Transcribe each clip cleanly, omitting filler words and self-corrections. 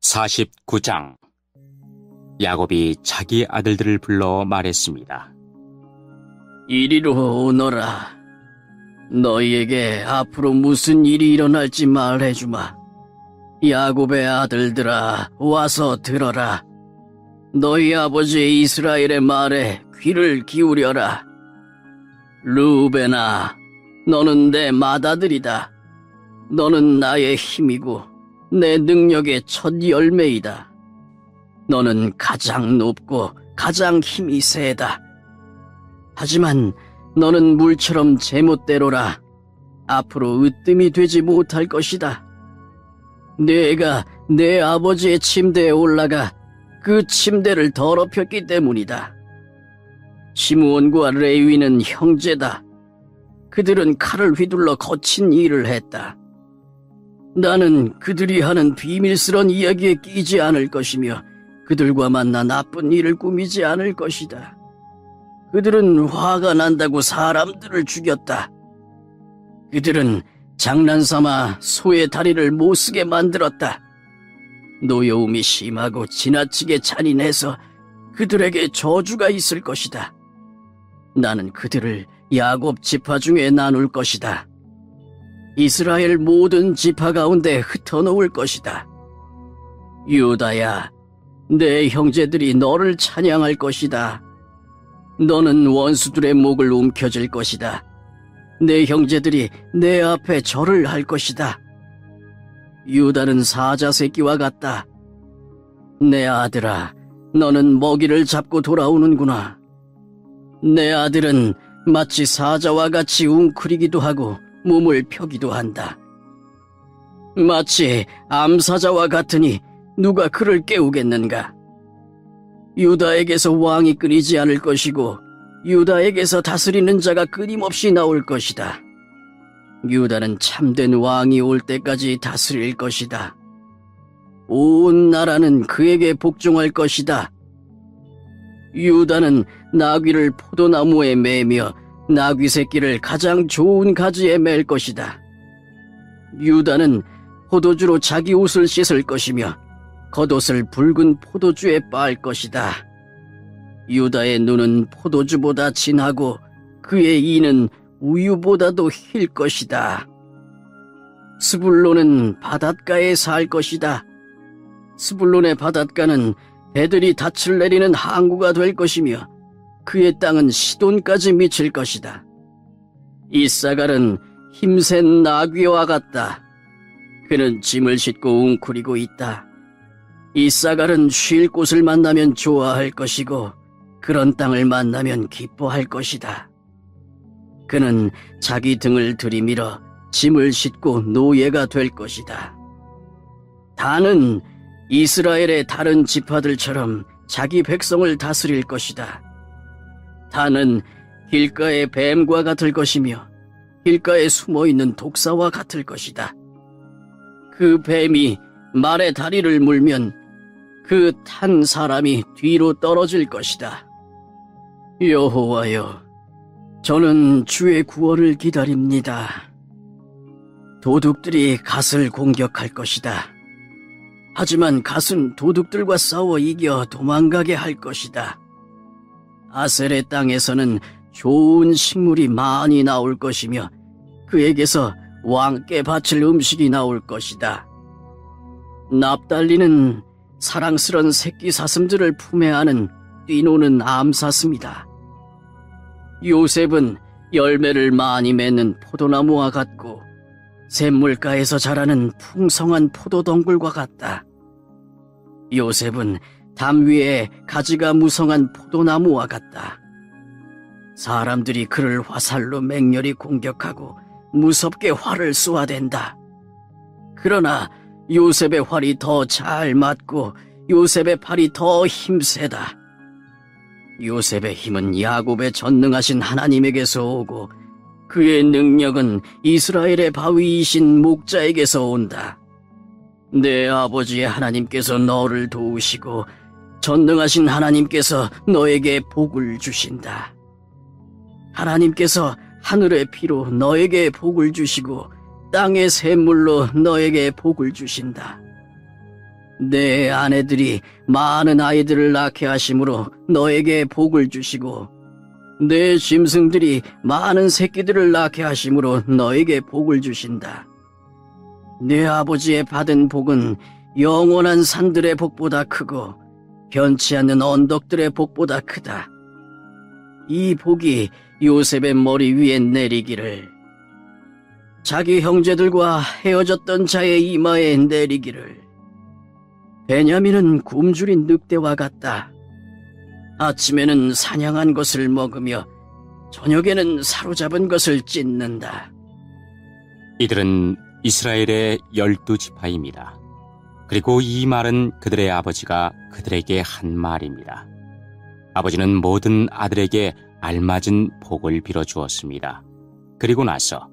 49장. 야곱이 자기 아들들을 불러 말했습니다. 이리로 오너라. 너희에게 앞으로 무슨 일이 일어날지 말해주마. 야곱의 아들들아, 와서 들어라. 너희 아버지 이스라엘의 말에 귀를 기울여라. 루벤아, 너는 내 맏아들이다. 너는 나의 힘이고 내 능력의 첫 열매이다. 너는 가장 높고 가장 힘이 세다. 하지만 너는 물처럼 제멋대로라. 앞으로 으뜸이 되지 못할 것이다. 내가 내 아버지의 침대에 올라가 그 침대를 더럽혔기 때문이다. 시므온과 레위는 형제다. 그들은 칼을 휘둘러 거친 일을 했다. 나는 그들이 하는 비밀스런 이야기에 끼지 않을 것이며 그들과 만나 나쁜 일을 꾸미지 않을 것이다. 그들은 화가 난다고 사람들을 죽였다. 그들은 장난삼아 소의 다리를 못쓰게 만들었다. 노여움이 심하고 지나치게 잔인해서 그들에게 저주가 있을 것이다. 나는 그들을 야곱 지파 중에 나눌 것이다. 이스라엘 모든 지파 가운데 흩어놓을 것이다. 유다야, 내 형제들이 너를 찬양할 것이다. 너는 원수들의 목을 움켜쥘 것이다. 내 형제들이 내 앞에 절을 할 것이다. 유다는 사자 새끼와 같다. 내 아들아, 너는 먹이를 잡고 돌아오는구나. 내 아들은 마치 사자와 같이 웅크리기도 하고 몸을 펴기도 한다. 마치 암사자와 같으니 누가 그를 깨우겠는가? 유다에게서 왕이 끊이지 않을 것이고 유다에게서 다스리는 자가 끊임없이 나올 것이다. 유다는 참된 왕이 올 때까지 다스릴 것이다. 온 나라는 그에게 복종할 것이다. 유다는 나귀를 포도나무에 매며 나귀 새끼를 가장 좋은 가지에 맬 것이다. 유다는 포도주로 자기 옷을 씻을 것이며 겉옷을 붉은 포도주에 빨 것이다. 유다의 눈은 포도주보다 진하고 그의 이는 우유보다도 힐 것이다. 스불론은 바닷가에 살 것이다. 스불론의 바닷가는 배들이 닻을 내리는 항구가 될 것이며 그의 땅은 시돈까지 미칠 것이다. 이사갈은 힘센 나귀와 같다. 그는 짐을 싣고 웅크리고 있다. 이사갈은 쉴 곳을 만나면 좋아할 것이고 그런 땅을 만나면 기뻐할 것이다. 그는 자기 등을 들이밀어 짐을 싣고 노예가 될 것이다. 단은 이스라엘의 다른 지파들처럼 자기 백성을 다스릴 것이다. 단은 길가의 뱀과 같을 것이며 길가에 숨어있는 독사와 같을 것이다. 그 뱀이 말의 다리를 물면 그 탄 사람이 뒤로 떨어질 것이다. 여호와여, 저는 주의 구원을 기다립니다. 도둑들이 갓을 공격할 것이다. 하지만 갓은 도둑들과 싸워 이겨 도망가게 할 것이다. 아셀의 땅에서는 좋은 식물이 많이 나올 것이며 그에게서 왕께 바칠 음식이 나올 것이다. 납달리는 사랑스런 새끼 사슴들을 품에 안은 뛰노는 암사슴이다. 요셉은 열매를 많이 맺는 포도나무와 같고 샘물가에서 자라는 풍성한 포도덩굴과 같다. 요셉은 담 위에 가지가 무성한 포도나무와 같다. 사람들이 그를 화살로 맹렬히 공격하고 무섭게 활을 쏘아댄다. 그러나 요셉의 활이 더 잘 맞고 요셉의 팔이 더 힘세다. 요셉의 힘은 야곱의 전능하신 하나님에게서 오고 그의 능력은 이스라엘의 바위이신 목자에게서 온다. 내 아버지의 하나님께서 너를 도우시고 전능하신 하나님께서 너에게 복을 주신다. 하나님께서 하늘의 피로 너에게 복을 주시고 땅의 샘물로 너에게 복을 주신다. 내 아내들이 많은 아이들을 낳게 하심으로 너에게 복을 주시고 내 짐승들이 많은 새끼들을 낳게 하심으로 너에게 복을 주신다. 내 아버지의 받은 복은 영원한 산들의 복보다 크고 변치 않는 언덕들의 복보다 크다. 이 복이 요셉의 머리 위에 내리기를, 자기 형제들과 헤어졌던 자의 이마에 내리기를. 베냐민은 굶주린 늑대와 같다. 아침에는 사냥한 것을 먹으며 저녁에는 사로잡은 것을 찢는다. 이들은 이스라엘의 12지파입니다. 그리고 이 말은 그들의 아버지가 그들에게 한 말입니다. 아버지는 모든 아들에게 알맞은 복을 빌어주었습니다. 그리고 나서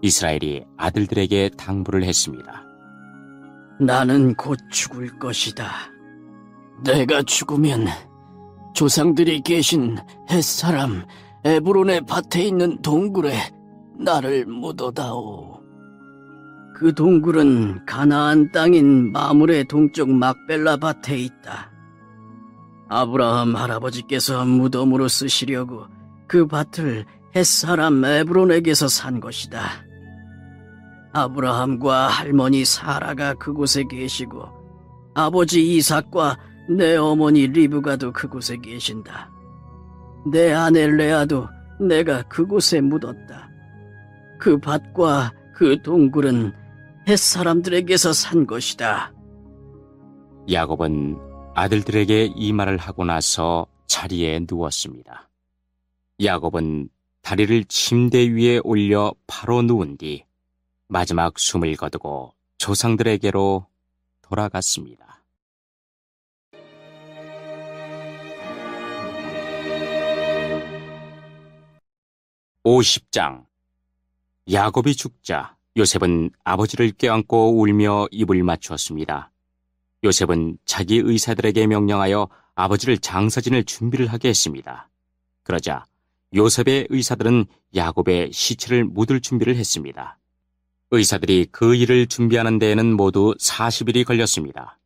이스라엘이 아들들에게 당부를 했습니다. 나는 곧 죽을 것이다. 내가 죽으면 조상들이 계신 햇사람 에브론의 밭에 있는 동굴에 나를 묻어다오. 그 동굴은 가나안 땅인 마물의 동쪽 막벨라 밭에 있다. 아브라함 할아버지께서 무덤으로 쓰시려고 그 밭을 햇사람 에브론에게서 산 것이다. 아브라함과 할머니 사라가 그곳에 계시고 아버지 이삭과 내 어머니 리브가도 그곳에 계신다. 내 아내 레아도 내가 그곳에 묻었다. 그 밭과 그 동굴은 햇사람들에게서 산 것이다. 야곱은 아들들에게 이 말을 하고 나서 자리에 누웠습니다. 야곱은 다리를 침대 위에 올려 바로 누운 뒤 마지막 숨을 거두고 조상들에게로 돌아갔습니다. (50장) 야곱이 죽자 요셉은 아버지를 껴안고 울며 입을 맞추었습니다. 요셉은 자기 의사들에게 명령하여 아버지를 장사지낼 준비를 하게 했습니다. 그러자 요셉의 의사들은 야곱의 시체를 묻을 준비를 했습니다. 의사들이 그 일을 준비하는 데에는 모두 40일이 걸렸습니다.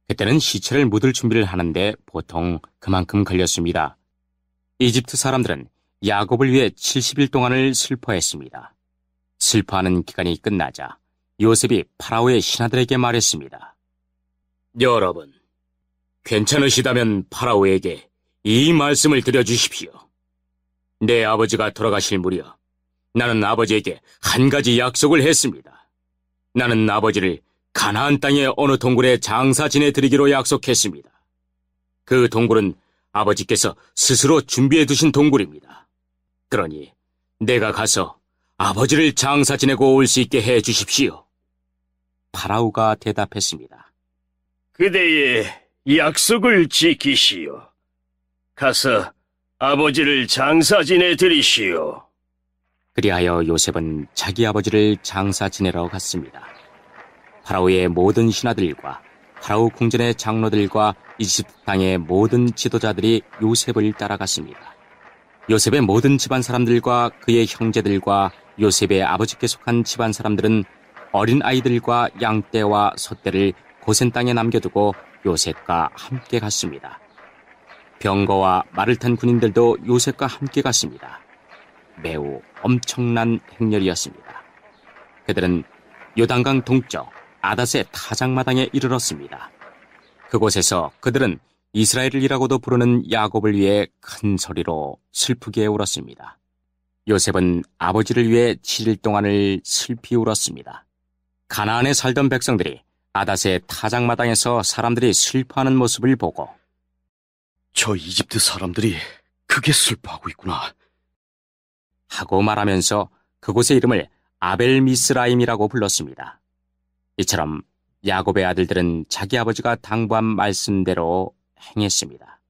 그때는 시체를 묻을 준비를 하는데 보통 그만큼 걸렸습니다. 이집트 사람들은 야곱을 위해 70일 동안을 슬퍼했습니다. 슬퍼하는 기간이 끝나자 요셉이 파라오의 신하들에게 말했습니다. 여러분, 괜찮으시다면 파라오에게 이 말씀을 드려주십시오. 내 아버지가 돌아가실 무렵 나는 아버지에게 한 가지 약속을 했습니다. 나는 아버지를 가나안 땅의 어느 동굴에 장사 지내드리기로 약속했습니다. 그 동굴은 아버지께서 스스로 준비해 두신 동굴입니다. 그러니 내가 가서 아버지를 장사 지내고 올 수 있게 해 주십시오. 파라오가 대답했습니다. 그대의 약속을 지키시오. 가서 아버지를 장사 지내드리시오. 그리하여 요셉은 자기 아버지를 장사 지내러 갔습니다. 파라오의 모든 신하들과 파라오 궁전의 장로들과 이집트 땅의 모든 지도자들이 요셉을 따라갔습니다. 요셉의 모든 집안 사람들과 그의 형제들과 요셉의 아버지께 속한 집안 사람들은 어린 아이들과 양떼와 소떼를 고센 땅에 남겨두고 요셉과 함께 갔습니다. 병거와 말을 탄 군인들도 요셉과 함께 갔습니다. 매우 엄청난 행렬이었습니다. 그들은 요단강 동쪽 아닷의 타작마당에 이르렀습니다. 그곳에서 그들은 이스라엘이라고도 부르는 야곱을 위해 큰 소리로 슬프게 울었습니다. 요셉은 아버지를 위해 7일 동안을 슬피 울었습니다. 가나안에 살던 백성들이 아닷의 타작마당에서 사람들이 슬퍼하는 모습을 보고 저 이집트 사람들이 크게 슬퍼하고 있구나 하고 말하면서 그곳의 이름을 아벨미스라임이라고 불렀습니다. 이처럼 야곱의 아들들은 자기 아버지가 당부한 말씀대로 행했습니다.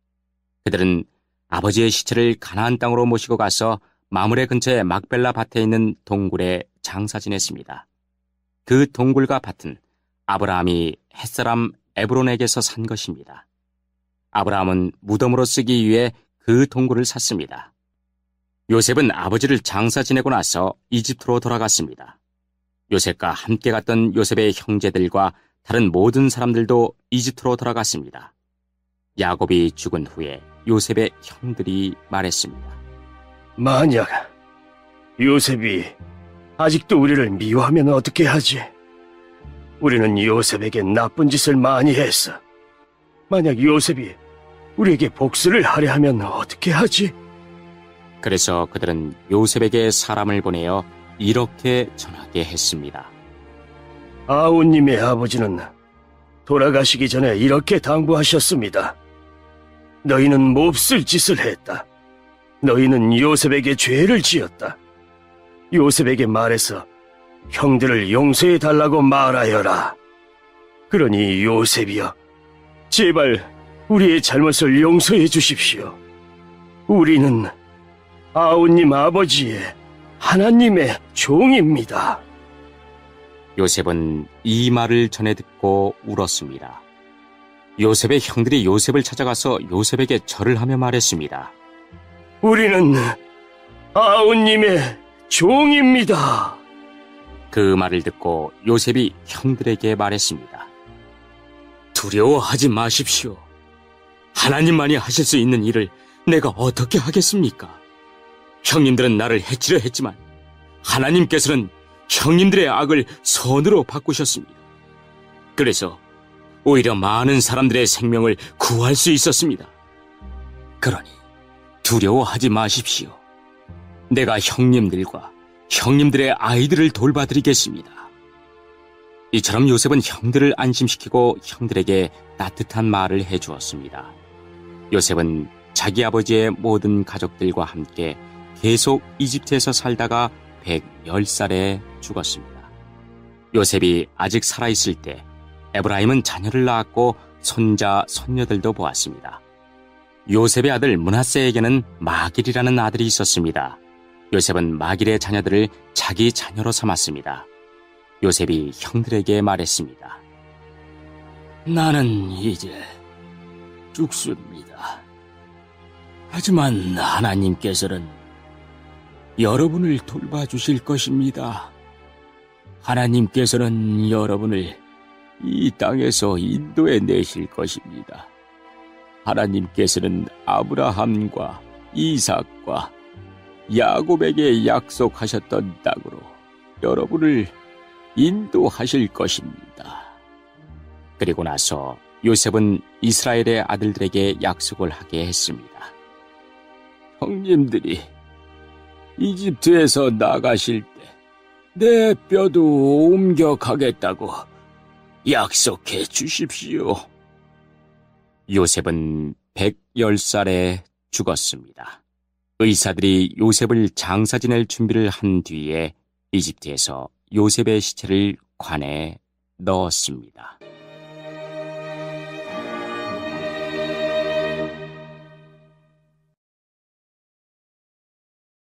그들은 아버지의 시체를 가나안 땅으로 모시고 가서 마므레 근처의 막벨라 밭에 있는 동굴에 장사 지냈습니다. 그 동굴과 밭은 아브라함이 햇사람 에브론에게서 산 것입니다. 아브라함은 무덤으로 쓰기 위해 그 동굴을 샀습니다. 요셉은 아버지를 장사 지내고 나서 이집트로 돌아갔습니다. 요셉과 함께 갔던 요셉의 형제들과 다른 모든 사람들도 이집트로 돌아갔습니다. 야곱이 죽은 후에 요셉의 형들이 말했습니다. 만약 요셉이 아직도 우리를 미워하면 어떻게 하지? 우리는 요셉에게 나쁜 짓을 많이 했어. 만약 요셉이 우리에게 복수를 하려 하면 어떻게 하지? 그래서 그들은 요셉에게 사람을 보내어 이렇게 전하게 했습니다. 아우님의 아버지는 돌아가시기 전에 이렇게 당부하셨습니다. 너희는 몹쓸 짓을 했다. 너희는 요셉에게 죄를 지었다. 요셉에게 말해서 형들을 용서해 달라고 말하여라. 그러니 요셉이여, 제발 우리의 잘못을 용서해 주십시오. 우리는 아우님 아버지의 하나님의 종입니다. 요셉은 이 말을 전해 듣고 울었습니다. 요셉의 형들이 요셉을 찾아가서 요셉에게 절을 하며 말했습니다. 우리는 아우님의 종입니다. 그 말을 듣고 요셉이 형들에게 말했습니다. 두려워하지 마십시오. 하나님만이 하실 수 있는 일을 내가 어떻게 하겠습니까? 형님들은 나를 해치려 했지만 하나님께서는 형님들의 악을 선으로 바꾸셨습니다. 그래서 오히려 많은 사람들의 생명을 구할 수 있었습니다. 그러니 두려워하지 마십시오. 내가 형님들과 형님들의 아이들을 돌봐드리겠습니다. 이처럼 요셉은 형들을 안심시키고 형들에게 따뜻한 말을 해주었습니다. 요셉은 자기 아버지의 모든 가족들과 함께 계속 이집트에서 살다가 110살에 죽었습니다. 요셉이 아직 살아있을 때 에브라임은 자녀를 낳았고 손자, 손녀들도 보았습니다. 요셉의 아들 므낫세에게는 마길이라는 아들이 있었습니다. 요셉은 마길의 자녀들을 자기 자녀로 삼았습니다. 요셉이 형들에게 말했습니다. 나는 이제 죽습니다. 하지만 하나님께서는 여러분을 돌봐주실 것입니다. 하나님께서는 여러분을 이 땅에서 인도해 내실 것입니다. 하나님께서는 아브라함과 이삭과 야곱에게 약속하셨던 땅으로 여러분을 인도하실 것입니다. 그리고 나서 요셉은 이스라엘의 아들들에게 약속을 하게 했습니다. 형님들이 이집트에서 나가실 때 내 뼈도 옮겨 가겠다고 약속해 주십시오. 요셉은 110살에 죽었습니다. 의사들이 요셉을 장사 지낼 준비를 한 뒤에 이집트에서 요셉의 시체를 관에 넣었습니다.